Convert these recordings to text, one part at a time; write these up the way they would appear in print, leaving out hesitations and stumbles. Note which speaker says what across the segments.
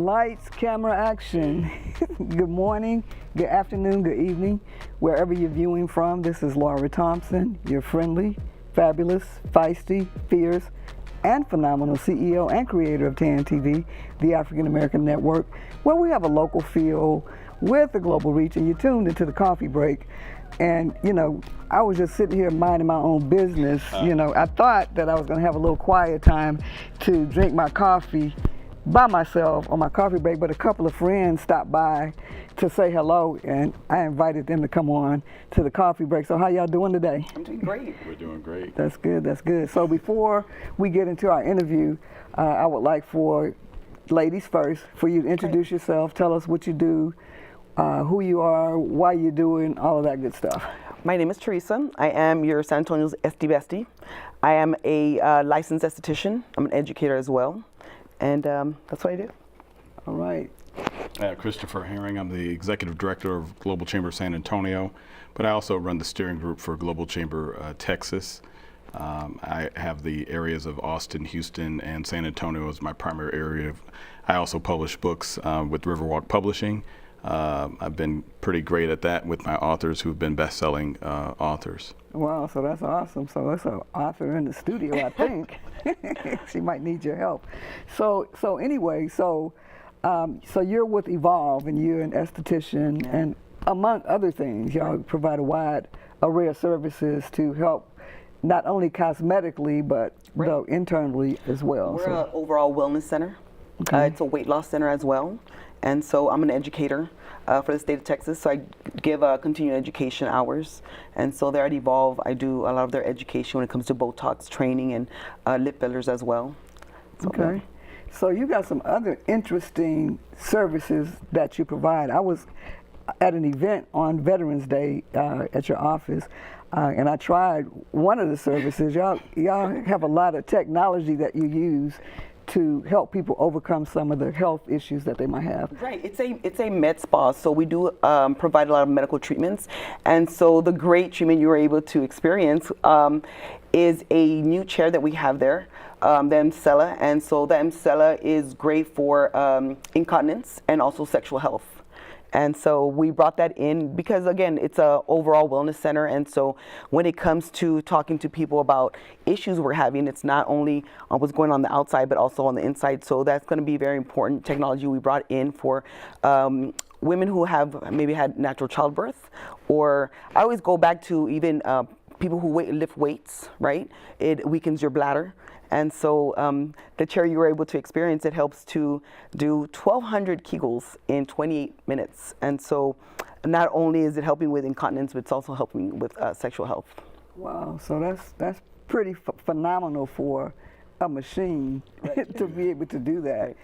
Speaker 1: Lights, camera, action. Good morning, good afternoon, good evening, wherever you're viewing from. This is Laura Thompson, your friendly, fabulous, feisty, fierce, and phenomenal CEO and creator of TAN TV, the African American Network, where we have a local feel with a global reach, and you're tuned into the coffee break. And, you know, I was just sitting here minding my own business. You know, I thought that I was going to have a little quiet time to drink my coffee by myself on my coffee break, but a couple of friends stopped by to say hello, and I invited them to come on to the coffee break. So how y'all doing today?
Speaker 2: I'm doing great.
Speaker 3: We're doing great.
Speaker 1: That's good, that's good. So before we get into our interview, I would like for ladies first, for you to introduce yourself, tell us what you do, who you are, why you're doing, all of that good stuff.
Speaker 2: My name is Teresa. I am your San Antonio's SD Bestie. I am a licensed esthetician. I'm an educator as well. And that's what I do.
Speaker 1: All right.
Speaker 3: Christopher Herring. I'm the Executive Director of Global Chamber of San Antonio, but I also run the steering group for Global Chamber Texas. I have the areas of Austin, Houston, and San Antonio as my primary area. I also publish books with Riverwalk Publishing. I've been pretty great at that with my authors who've been best-selling authors.
Speaker 1: Wow, so that's awesome. So it's an author in the studio, I think. She might need your help. So anyway, so you're with Evolve, and you're an esthetician, and among other things, y'all provide a wide array of services to help not only cosmetically, but internally as well.
Speaker 2: We're an overall wellness center. Okay. It's a weight loss center as well. And so I'm an educator for the state of Texas. So I give continuing education hours. And so there at Evolve, I do a lot of their education when it comes to Botox training and lip fillers as well. So,
Speaker 1: okay. So you got some other interesting services that you provide. I was at an event on Veterans Day at your office, and I tried one of the services. Y'all have a lot of technology that you use to help people overcome some of the health issues that they might have.
Speaker 2: Right, it's a med spa, so we do provide a lot of medical treatments, and so the great treatment you were able to experience is a new chair that we have there, the Emsella, and so the Emsella is great for incontinence and also sexual health. And so we brought that in because, again, it's a overall wellness center. And so when it comes to talking to people about issues we're having, it's not only what's going on the outside, but also on the inside. So that's going to be very important technology we brought in for women who have maybe had natural childbirth, or I always go back to even people who lift weights, right? It weakens your bladder. And so the chair you were able to experience, it helps to do 1,200 Kegels in 28 minutes. And so not only is it helping with incontinence, but it's also helping with sexual health.
Speaker 1: Wow, so that's pretty phenomenal for a machine to be able to do that.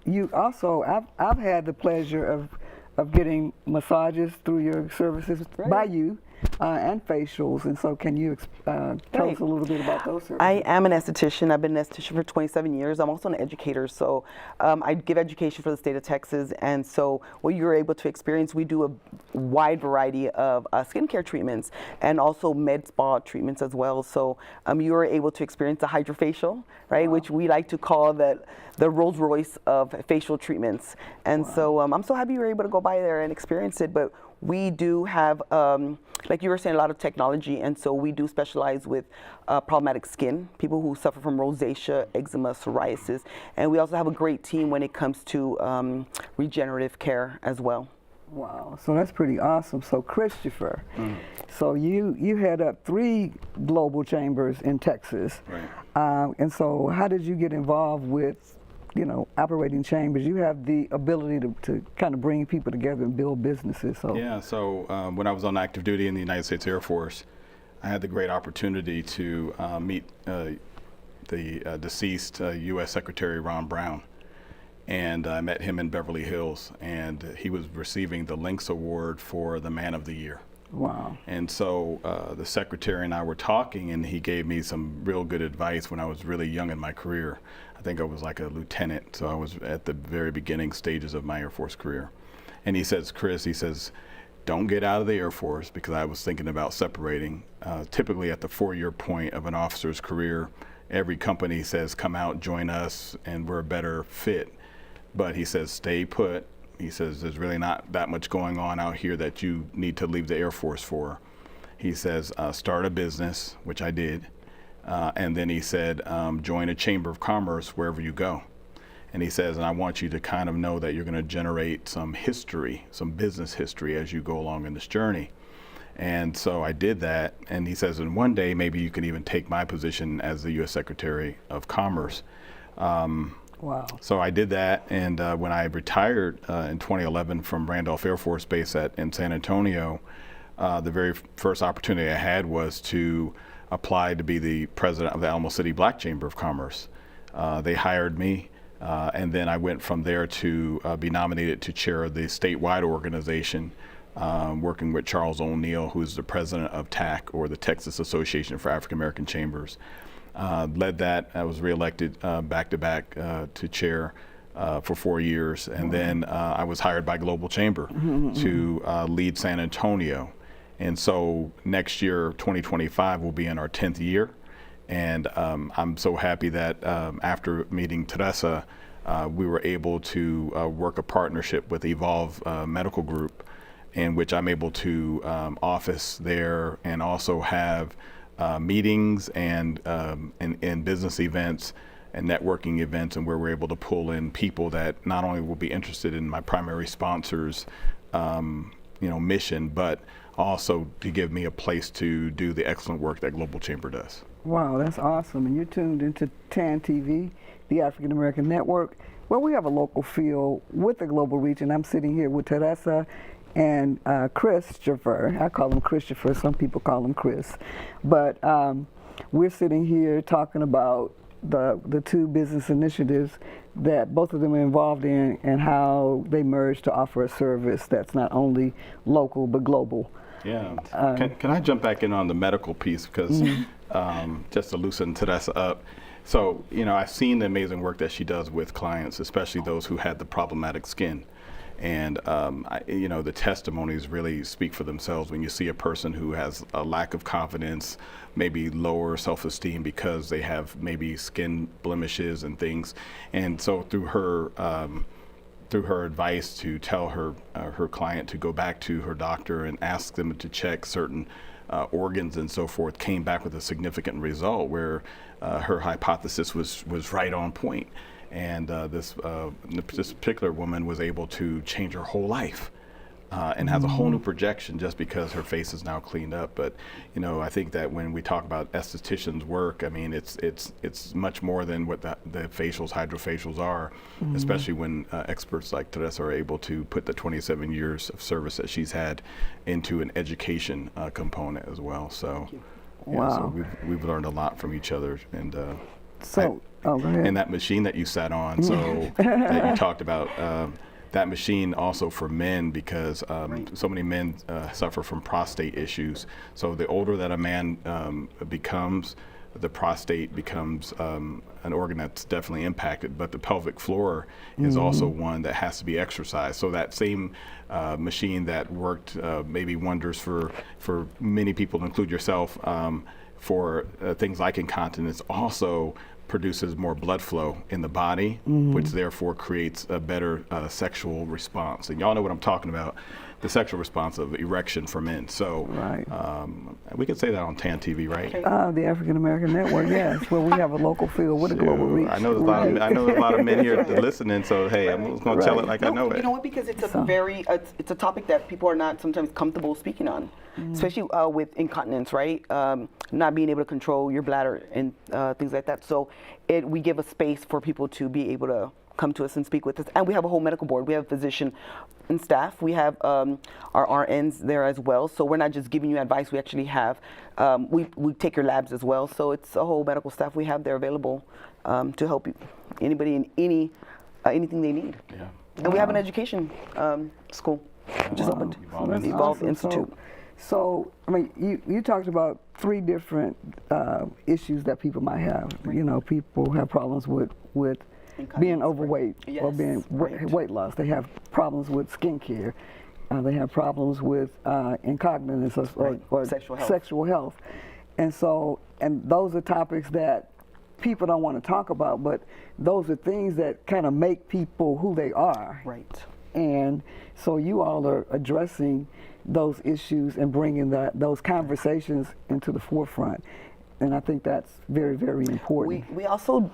Speaker 1: You also, I've had the pleasure of getting massages through your services by you. And facials, and so can you tell us a little bit about those services? I
Speaker 2: am an esthetician. I've been an esthetician for 27 years. I'm also an educator, so I give education for the state of Texas, and so what you're able to experience, we do a wide variety of skincare treatments and also med spa treatments as well. So you are able to experience the hydrofacial, right, which we like to call the Rolls Royce of facial treatments. And so I'm so happy you were able to go by there and experience it. But we do have, like you were saying, a lot of technology, and so we do specialize with problematic skin, people who suffer from rosacea, eczema, psoriasis, and we also have a great team when it comes to regenerative care as well.
Speaker 1: Wow, so that's pretty awesome. So Christopher, so you head up 3 global chambers in Texas,
Speaker 3: right.
Speaker 1: And so how did you get involved with operating chambers? You have the ability to kind of bring people together and build businesses. So
Speaker 3: yeah, so when I was on active duty in the United States Air Force, I had the great opportunity to meet the deceased U.S. Secretary Ron Brown. And I met him in Beverly Hills, and he was receiving the Lynx Award for the Man of the Year.
Speaker 1: Wow.
Speaker 3: And so the secretary and I were talking, and he gave me some real good advice when I was really young in my career. I think I was like a lieutenant, so I was at the very beginning stages of my Air Force career. And he says, Chris, he says, don't get out of the Air Force, because I was thinking about separating. Typically at the 4-year point of an officer's career, every company says, come out, join us, and we're a better fit. but he says, stay put. He says, there's really not that much going on out here that you need to leave the Air Force for. He says, start a business, which I did. And then he said, join a chamber of commerce wherever you go. And he says, and I want you to kind of know that you're going to generate some history, some business history as you go along in this journey. And so I did that. And he says, and one day maybe you can even take my position as the U.S. Secretary of Commerce.
Speaker 1: Wow.
Speaker 3: So I did that. And when I retired in 2011 from Randolph Air Force Base in San Antonio, the very first opportunity I had was to apply to be the president of the Alamo City Black Chamber of Commerce. They hired me. And then I went from there to be nominated to chair the statewide organization, working with Charles O'Neill, who's the president of TAC, or the Texas Association for African American Chambers. Led that. I was reelected back-to-back to chair for 4 years. And then I was hired by Global Chamber to lead San Antonio. And so next year, 2025, will be in our 10th year. And I'm so happy that after meeting Teresa, we were able to work a partnership with Evolve Medical Group, in which I'm able to office there and also have meetings and business events and networking events, and where we're able to pull in people that not only will be interested in my primary sponsor's mission, but also to give me a place to do the excellent work that Global Chamber does.
Speaker 1: Wow, that's awesome. And you're tuned into TAN TV, the African American Network, where we have a local feel with the global reach. And I'm sitting here with Teresa and Christopher. I call him Christopher. Some people call him Chris. But we're sitting here talking about the two business initiatives that both of them are involved in, and how they merge to offer a service that's not only local but global.
Speaker 3: Yeah. Can I jump back in on the medical piece, because just to loosen Teresa up. So, I've seen the amazing work that she does with clients, especially those who had the problematic skin. And, the testimonies really speak for themselves when you see a person who has a lack of confidence, maybe lower self-esteem because they have maybe skin blemishes and things. And so through her advice to tell her client to go back to her doctor and ask them to check certain organs and so forth, came back with a significant result where her hypothesis was right on point. And this particular woman was able to change her whole life and has a whole new projection just because her face is now cleaned up. But I think that when we talk about estheticians' work, I mean it's much more than what the facials, hydrofacials are, especially when experts like Teresa are able to put the 27 years of service that she's had into an education component as well. So,
Speaker 1: wow.
Speaker 3: So we've learned a lot from each other. And
Speaker 1: go ahead.
Speaker 3: and that machine that you sat on, so that you talked about, that machine also for men, because so many men suffer from prostate issues. So the older that a man becomes, the prostate becomes an organ that's definitely impacted, but the pelvic floor is also one that has to be exercised. So that same machine that worked maybe wonders for many people, include yourself, for things like incontinence, also produces more blood flow in the body, which therefore creates a better sexual response. And y'all know what I'm talking about, the sexual response of erection for men. So
Speaker 1: right.
Speaker 3: We can say that on TAN TV, right?
Speaker 1: The African American Network, yes, where we have a local feel with a global reach.
Speaker 3: I know there's a lot of men here listening, so hey, I'm just going to tell it like I know it.
Speaker 2: You know what? Because it's it's a topic that people are not sometimes comfortable speaking on, especially with incontinence, right? Not being able to control your bladder and things like that. So we give a space for people to be able to come to us and speak with us. And we have a whole medical board. We have a physician and staff. We have our RNs there as well. So we're not just giving you advice. We actually have, we take your labs as well. So it's a whole medical staff we have there available to help you, anybody in anything they need.
Speaker 3: Yeah.
Speaker 2: And we have an education school, which is opened, the Evolve Institute.
Speaker 1: So, I mean, you talked about 3 different issues that people might have. People have problems with being overweight,
Speaker 2: yes,
Speaker 1: or being weight loss. They have problems with skincare. They have problems with incontinence or
Speaker 2: sexual health.
Speaker 1: sexual health. And those are topics that people don't want to talk about, but those are things that kind of make people who they are.
Speaker 2: Right.
Speaker 1: And so you all are addressing those issues and bringing those conversations into the forefront. And I think that's very, very important.
Speaker 2: We also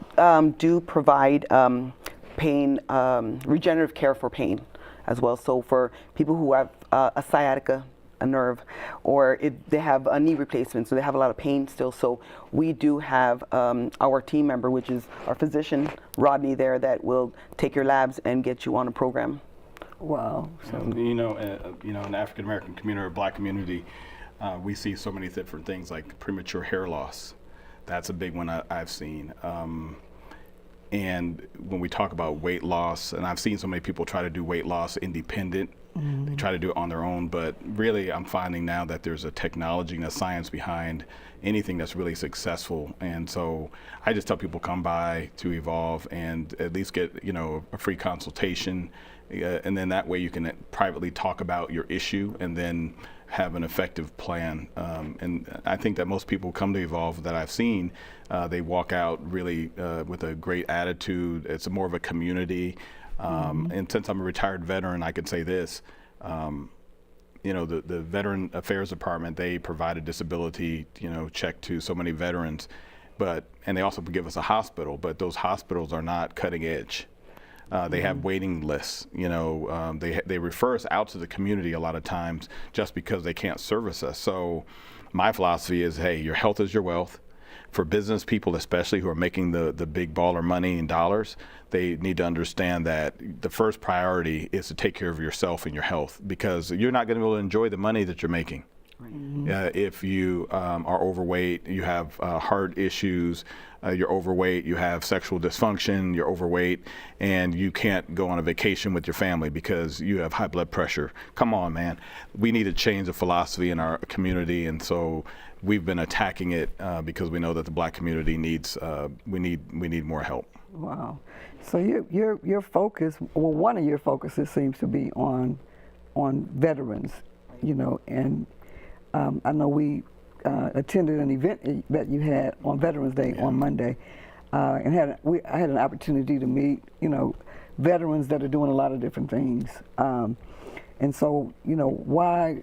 Speaker 2: do provide pain, regenerative care for pain as well. So for people who have a sciatica, a nerve, or if they have a knee replacement, so they have a lot of pain still. So we do have our team member, which is our physician, Rodney, there that will take your labs and get you on a program.
Speaker 1: Wow.
Speaker 3: So, in the African American community or Black community, we see so many different things like premature hair loss. That's a big one I've seen. And when we talk about weight loss, and I've seen so many people try to do weight loss independent, they try to do it on their own, but really I'm finding now that there's a technology and a science behind anything that's really successful. And so I just tell people come by to Evolve and at least get, a free consultation. And then that way you can privately talk about your issue and then have an effective plan. And I think that most people come to Evolve that I've seen, they walk out really with a great attitude. It's more of a community. And since I'm a retired veteran, I can say this, the Veteran Affairs Department, they provide a disability, check to so many veterans, and they also give us a hospital, but those hospitals are not cutting edge. They have waiting lists, they refer us out to the community a lot of times just because they can't service us. So my philosophy is, hey, your health is your wealth. For business people, especially who are making the big baller money in dollars, they need to understand that the first priority is to take care of yourself and your health, because you're not going to be able to enjoy the money that you're making. If you are overweight, you have heart issues, you're overweight, you have sexual dysfunction, you're overweight, and you can't go on a vacation with your family because you have high blood pressure. Come on, man. We need to change the philosophy in our community, and so we've been attacking it because we know that the Black community needs, we need more help.
Speaker 1: Wow. So your focus, well, one of your focuses seems to be on veterans, and I know we attended an event that you had on Veterans Day on Monday, and I had an opportunity to meet, veterans that are doing a lot of different things. And so, why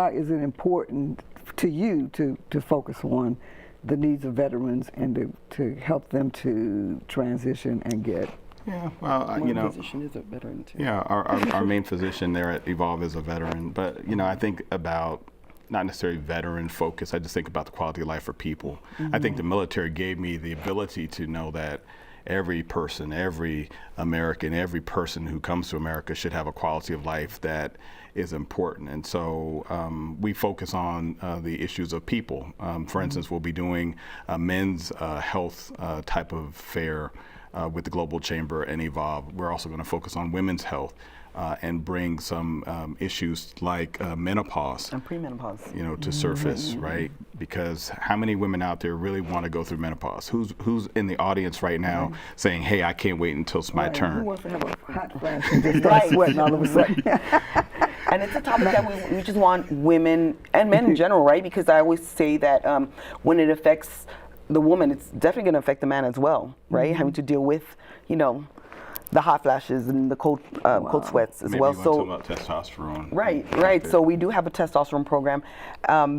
Speaker 1: is it important to you to focus on the needs of veterans and to help them to transition and get?
Speaker 3: Yeah, well,
Speaker 2: Physician is a veteran too.
Speaker 3: Yeah, our main physician there at Evolve is a veteran, but I think about not necessarily veteran focus. I just think about the quality of life for people. I think the military gave me the ability to know that every person, every American, every person who comes to America should have a quality of life that is important. And so we focus on the issues of people. For instance, we'll be doing a men's health type of fair with the Global Chamber and Evolve. We're also going to focus on women's health. And bring some issues like menopause
Speaker 2: and premenopause,
Speaker 3: to surface, right? Because how many women out there really want to go through menopause? Who's in the audience right now saying, "Hey, I can't wait until it's my turn"?
Speaker 1: Who wants to have a hot flash and just start sweating all of a sudden?
Speaker 2: And it's a topic that we just want women and men in general, right? Because I always say that when it affects the woman, it's definitely going to affect the man as well, right? Having to deal with, the hot flashes and the cold sweats as
Speaker 3: Maybe
Speaker 2: well.
Speaker 3: So about testosterone.
Speaker 2: Right. So we do have a testosterone program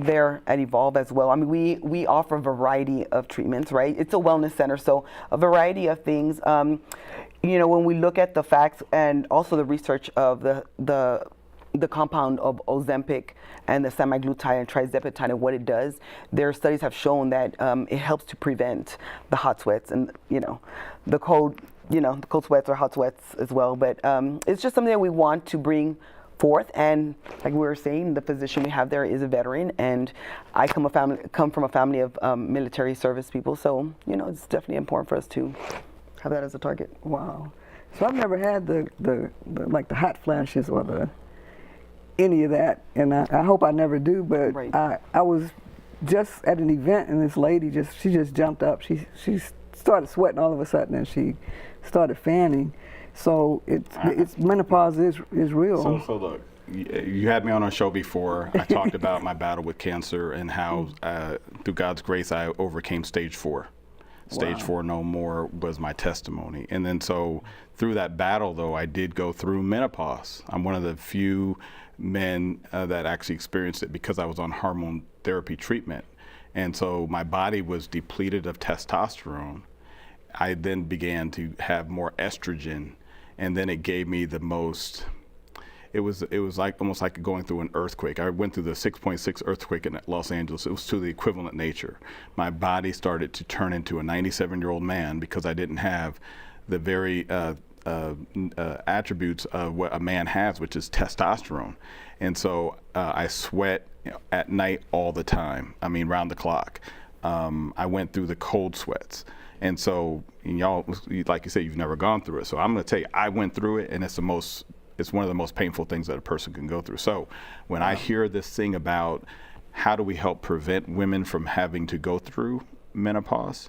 Speaker 2: there at Evolve as well. I mean, we offer a variety of treatments, right? It's a wellness center, so a variety of things. When we look at the facts and also the research of the compound of Ozempic and the semaglutide and trizepatide and what it does, their studies have shown that it helps to prevent the hot sweats and the cold sweats or hot sweats as well. But it's just something that we want to bring forth. And like we were saying, the physician we have there is a veteran, and I come from a family of military service people. So it's definitely important for us to have that as a target.
Speaker 1: Wow. So I've never had the like the hot flashes or any of that, and I hope I never do. But I was just at an event, and this lady she just jumped up. She started sweating all of a sudden, and she started fanning. So it's menopause is real.
Speaker 3: So look, you had me on our show before. I talked about my battle with cancer and how through God's grace I overcame stage 4. Stage
Speaker 1: Wow.
Speaker 3: 4 no more was my testimony. And then so through that battle, though, I did go through menopause. I'm one of the few men that actually experienced it because I was on hormone therapy treatment. And so my body was depleted of testosterone. I then began to have more estrogen, and then it gave me the most, it was like almost like going through an earthquake. I went through the 6.6 earthquake in Los Angeles. It was to the equivalent nature. My body started to turn into a 97-year-old man because I didn't have the very attributes of what a man has, which is testosterone. And so I sweat at night all the time. I mean, round the clock. I went through the cold sweats. And so, y'all, like you said, you've never gone through it. So I'm going to tell you, I went through it, and it's one of the most painful things that a person can go through. So when I hear this thing about how do we help prevent women from having to go through menopause,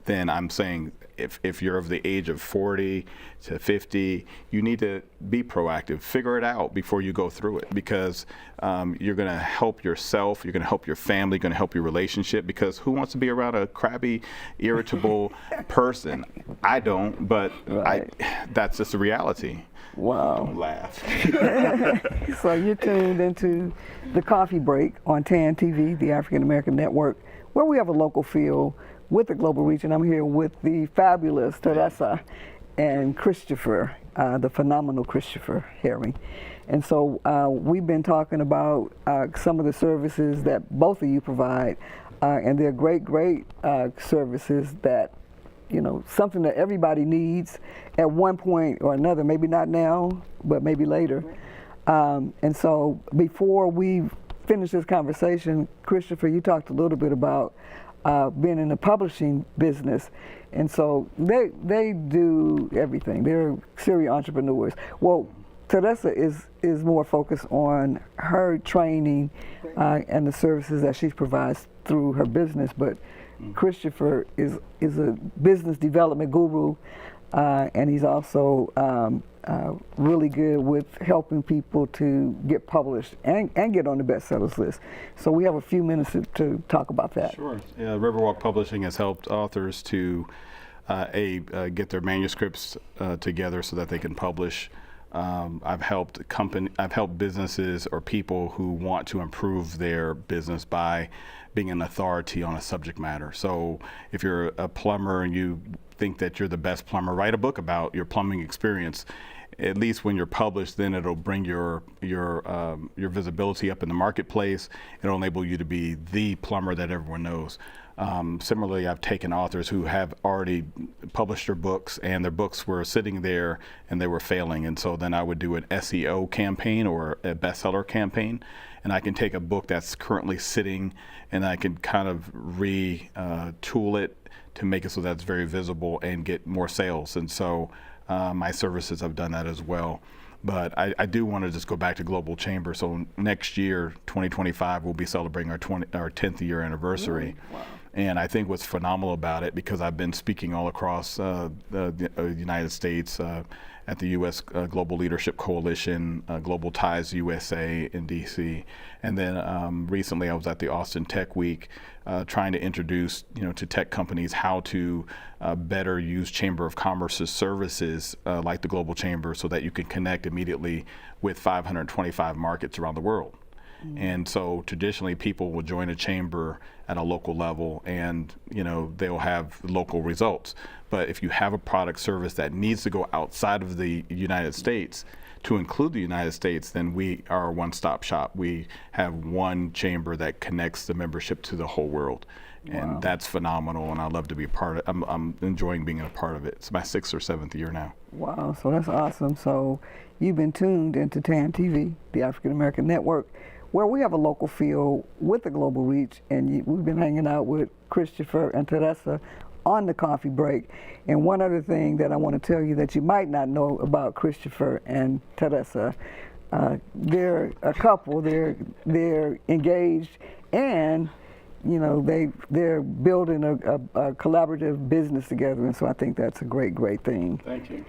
Speaker 3: then I'm saying if you're of the age of 40 to 50, you need to be proactive. Figure it out before you go through it, because you're going to help yourself, you're going to help your family, you're going to help your relationship, because who wants to be around a crabby, irritable person? I don't, but
Speaker 1: Right.
Speaker 3: that's just the reality.
Speaker 1: Wow.
Speaker 3: Don't laugh.
Speaker 1: So you're tuned into the Coffee Break on TAN TV, the African American Network, where we have a local feel with the global reach. And I'm here with the fabulous Teresa and Christopher, the phenomenal Christopher Herring. And so we've been talking about some of the services that both of you provide, and they're great services that, you know, something that everybody needs at one point or another, maybe not now, but maybe later. And so before we finish this conversation, Christopher, you talked a little bit about being in the publishing business. And so they do everything. They're serious entrepreneurs. Well, Teresa is more focused on her training and the services that she provides through her business, but Christopher is a business development guru, and he's also really good with helping people to get published and get on the bestsellers list. So we have a few minutes to talk about that.
Speaker 3: Sure. Yeah, Riverwalk Publishing has helped authors to get their manuscripts together so that they can publish. I've helped businesses or people who want to improve their business by being an authority on a subject matter. So if you're a plumber and you think that you're the best plumber, write a book about your plumbing experience. At least when you're published, then it'll bring your visibility up in the marketplace. It'll enable you to be the plumber that everyone knows. Similarly, I've taken authors who have already published their books, and their books were sitting there and they were failing. And so then I would do an SEO campaign or a bestseller campaign, and I can take a book that's currently sitting and I can kind of retool it to make it so that's very visible and get more sales. And so my services have done that as well. But I do want to just go back to Global Chamber. So next year, 2025, we'll be celebrating our 10th year anniversary.
Speaker 1: Wow.
Speaker 3: And I think what's phenomenal about it, because I've been speaking all across the United States at the U.S. Global Leadership Coalition, Global Ties USA in D.C. And then recently I was at the Austin Tech Week trying to introduce to tech companies how to better use Chamber of Commerce's services like the Global Chamber so that you can connect immediately with 525 markets around the world. And so traditionally people will join a chamber at a local level and they'll have local results. But if you have a product service that needs to go outside of the United States, to include the United States, then we are a one-stop shop. We have one chamber that connects the membership to the whole world. And that's phenomenal, and I love to be a part of it. I'm enjoying being a part of it. It's my 6th or 7th year now.
Speaker 1: Wow, so that's awesome. So you've been tuned into TAN TV, the African American Network, where we have a local feel with a global reach, and we've been hanging out with Christopher and Teresa on the coffee break. And one other thing that I want to tell you that you might not know about Christopher and Teresa, they're a couple, they're engaged, and they're building a collaborative business together, and so I think that's a great thing.
Speaker 3: Thank you.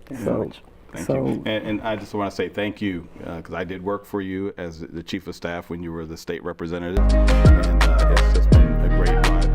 Speaker 1: Thank you so much.
Speaker 3: Thank you. And I just want to say thank you, because I did work for you as the chief of staff when you were the state representative, and it's just been a great ride.